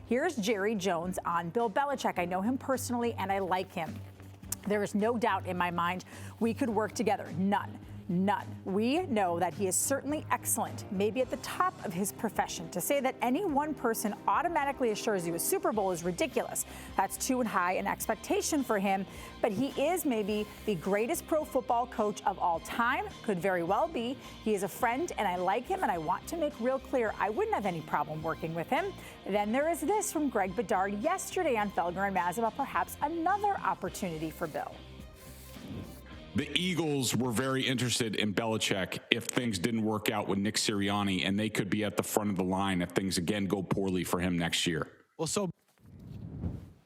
Here's Jerry Jones on Bill Belichick. I know him personally and I like him. There is no doubt in my mind we could work together. None. We know that he is certainly excellent, maybe at the top of his profession. To say that any one person automatically assures you a Super Bowl is ridiculous. That's too high an expectation for him. But he is maybe the greatest pro football coach of all time. Could very well be. He is a friend and I like him, and I want to make real clear I wouldn't have any problem working with him. Then there is this from Greg Bedard yesterday on Felger and Maz about perhaps another opportunity for Bill. The Eagles were very interested in Belichick if things didn't work out with Nick Sirianni, and they could be at the front of the line if things again go poorly for him next year. All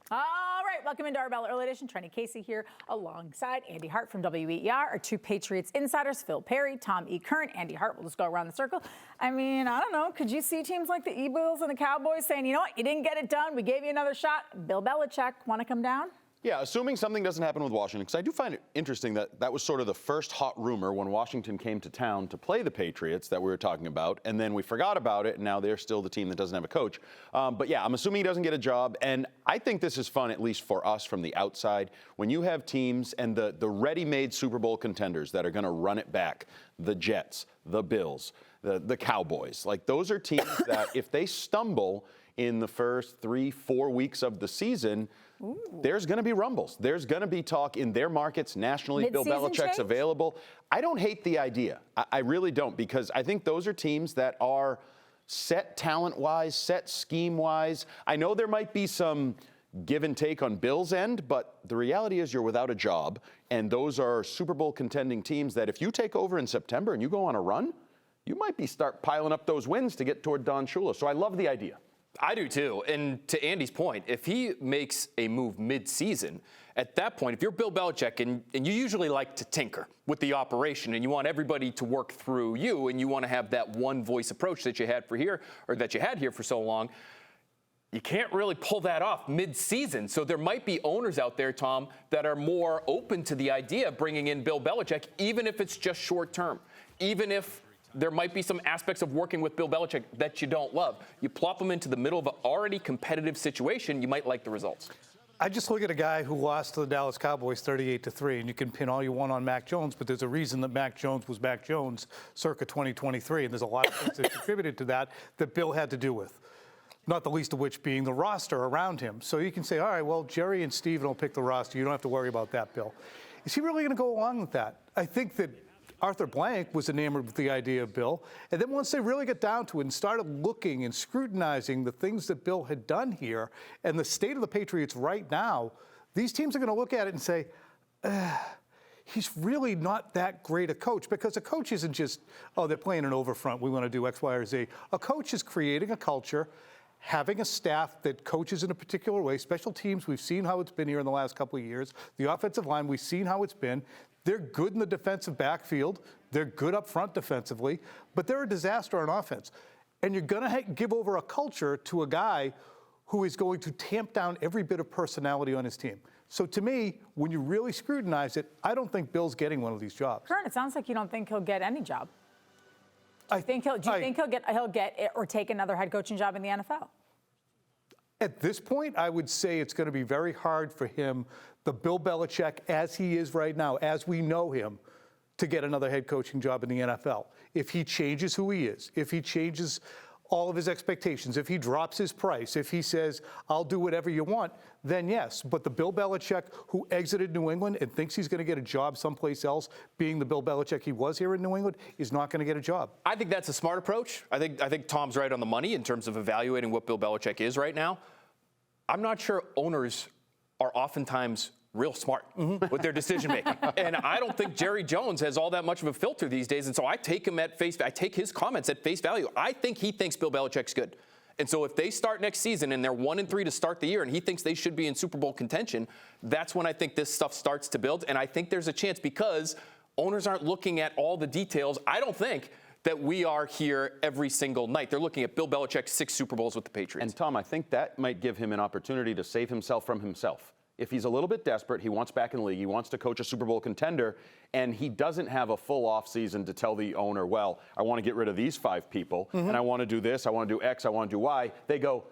right, welcome into Arbella Early Edition. Trenni Casey here alongside Andy Hart from WEER, our two Patriots insiders, Phil Perry, Tom E. Curran, Andy Hart. We'll just go around the circle. I mean, I don't know. Could you see teams like the Eagles and the Cowboys saying, you know what, you didn't get it done. We gave you another shot. Bill Belichick, want to come down? Yeah, assuming something doesn't happen with Washington, because I do find it interesting that that was sort of the first hot rumor when Washington came to town to play the Patriots that we were talking about, and then we forgot about it, and now they're still the team that doesn't have a coach. But yeah, I'm assuming he doesn't get a job, and I think this is fun, at least for us from the outside, when you have teams and the ready-made Super Bowl contenders that are going to run it back, the Jets, the Bills, the Cowboys. Like, those are teams that if they stumble in the first 3-4 weeks of the season, there's going to be rumbles. There's going to be talk in their markets nationally. Bill Belichick's available. I don't hate the idea. I really don't, because I think those are teams that are set talent-wise, set scheme-wise. I know there might be some give and take on Bill's end, but the reality is you're without a job, and those are Super Bowl contending teams that if you take over in September and you go on a run, you might be start piling up those wins to get toward Don Shula. So I love the idea. I do too. And to Andy's point, if he makes a move mid-season, at that point, if you're Bill Belichick and you usually like to tinker with the operation and you want everybody to work through you and you want to have that one voice approach that you had here for so long, you can't really pull that off mid-season. So there might be owners out there, Tom, that are more open to the idea of bringing in Bill Belichick, even if it's just short term, even if there might be some aspects of working with Bill Belichick that you don't love. You plop them into the middle of an already competitive situation, you might like the results. I just look at a guy who lost to the Dallas Cowboys 38-3, and you can pin all you want on Mac Jones, but there's a reason that Mac Jones was Mac Jones circa 2023, and there's a lot of things that contributed to that Bill had to do with, not the least of which being the roster around him. So you can say, all right, well, Jerry and Steven will pick the roster. You don't have to worry about that, Bill. Is he really going to go along with that? I think that Arthur Blank was enamored with the idea of Bill. And then once they really got down to it and started looking and scrutinizing the things that Bill had done here and the state of the Patriots right now, these teams are going to look at it and say, he's really not that great a coach, because a coach isn't just, oh, they're playing an overfront, we want to do X, Y, or Z. A coach is creating a culture, having a staff that coaches in a particular way. Special teams, we've seen how it's been here in the last couple of years. The offensive line, we've seen how it's been. They're good in the defensive backfield. They're good up front defensively, but they're a disaster on offense. And you're going to give over a culture to a guy who is going to tamp down every bit of personality on his team. So to me, when you really scrutinize it, I don't think Bill's getting one of these jobs. Curran, it sounds like you don't think he'll get any job. Do you think he'll get it or take another head coaching job in the NFL? At this point, I would say it's going to be very hard for him, the Bill Belichick as he is right now, as we know him, to get another head coaching job in the NFL. If he changes who he is, if he changes all of his expectations, if he drops his price, if he says, I'll do whatever you want, then yes. But the Bill Belichick who exited New England and thinks he's going to get a job someplace else, being the Bill Belichick he was here in New England, is not going to get a job. I think that's a smart approach. I think Tom's right on the money in terms of evaluating what Bill Belichick is right now. I'm not sure owners are oftentimes real smart with their decision making. And I don't think Jerry Jones has all that much of a filter these days. And so I take his comments at face value. I think he thinks Bill Belichick's good. And so if they start next season and they're 1-3 to start the year and he thinks they should be in Super Bowl contention, that's when I think this stuff starts to build. And I think there's a chance, because owners aren't looking at all the details, I don't think, that we are here every single night. They're looking at Bill Belichick's 6 Super Bowls with the Patriots. And Tom, I think that might give him an opportunity to save himself from himself. If he's a little bit desperate, he wants back in the league, he wants to coach a Super Bowl contender, and he doesn't have a full offseason to tell the owner, well, I want to get rid of these 5 people, and I want to do this, I want to do X, I want to do Y. They go,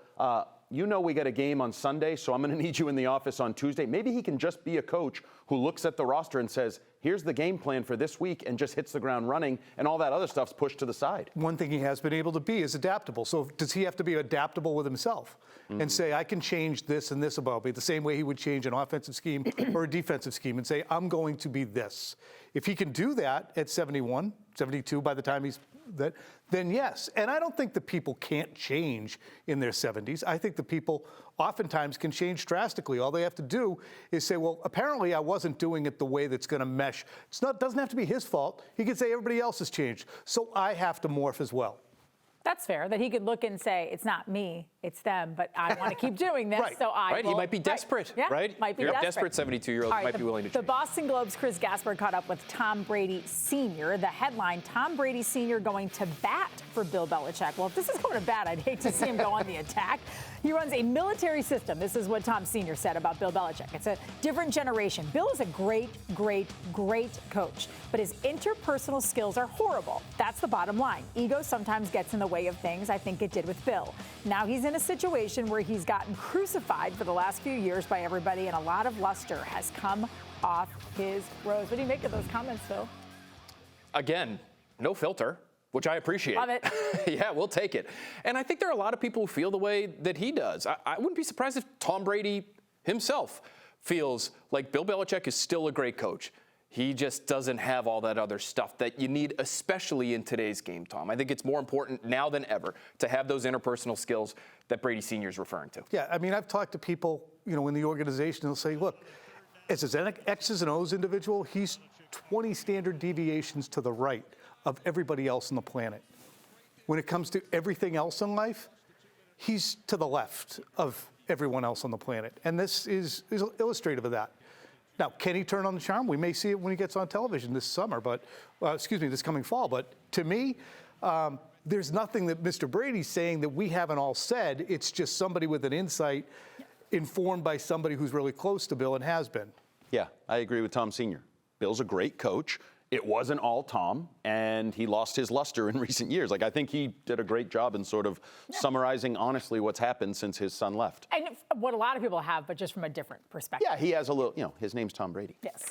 you know we got a game on Sunday, so I'm going to need you in the office on Tuesday. Maybe he can just be a coach who looks at the roster and says, here's the game plan for this week, and just hits the ground running, and all that other stuff's pushed to the side. One thing he has been able to be is adaptable. So does he have to be adaptable with himself and say, I can change this and this about me, the same way he would change an offensive scheme or a defensive scheme and say, I'm going to be this. If he can do that at 71, 72 by the time he's that, then yes. And I don't think the people can't change in their 70s. I think the people oftentimes can change drastically. All they have to do is say, well, apparently I wasn't doing it the way that's going to mesh. Doesn't have to be his fault. He can say everybody else has changed, so I have to morph as well. That's fair, that he could look and say, it's not me, it's them, but I want to keep doing this, Right. so I Right, will. he might be desperate, right? Might be You're desperate. desperate 72-year-olds All right, might be willing to The change. Boston Globe's Chris Gasper caught up with Tom Brady Sr. The headline, Tom Brady Sr. going to bat for Bill Belichick. Well, if this is going to bat, I'd hate to see him go on the attack. He runs a military system. This is what Tom Sr. said about Bill Belichick. It's a different generation. Bill is a great, great, great coach, but his interpersonal skills are horrible. That's the bottom line. Ego sometimes gets in the way of things. I think it did with Bill. Now he's in a situation where he's gotten crucified for the last few years by everybody, and a lot of luster has come off his rose. What do you make of those comments, Phil? Again, no filter, which I appreciate. Love it. Yeah, we'll take it. And I think there are a lot of people who feel the way that he does. I wouldn't be surprised if Tom Brady himself feels like Bill Belichick is still a great coach. He just doesn't have all that other stuff that you need, especially in today's game, Tom. I think it's more important now than ever to have those interpersonal skills that Brady Sr. is referring to. Yeah, I mean, I've talked to people, in the organization, they'll say, look, as an X's and O's individual, he's 20 standard deviations to the right of everybody else on the planet. When it comes to everything else in life, he's to the left of everyone else on the planet. And this is illustrative of that. Now, can he turn on the charm? We may see it when he gets on television this summer, this coming fall. But to me, there's nothing that Mr. Brady's saying that we haven't all said. It's just somebody with an insight informed by somebody who's really close to Bill and has been. Yeah, I agree with Tom Sr. Bill's a great coach. It wasn't all Tom, and he lost his luster in recent years. I think he did a great job in sort of summarizing honestly what's happened since his son left. And what a lot of people have, but just from a different perspective. Yeah, he has a little, his name's Tom Brady. Yes.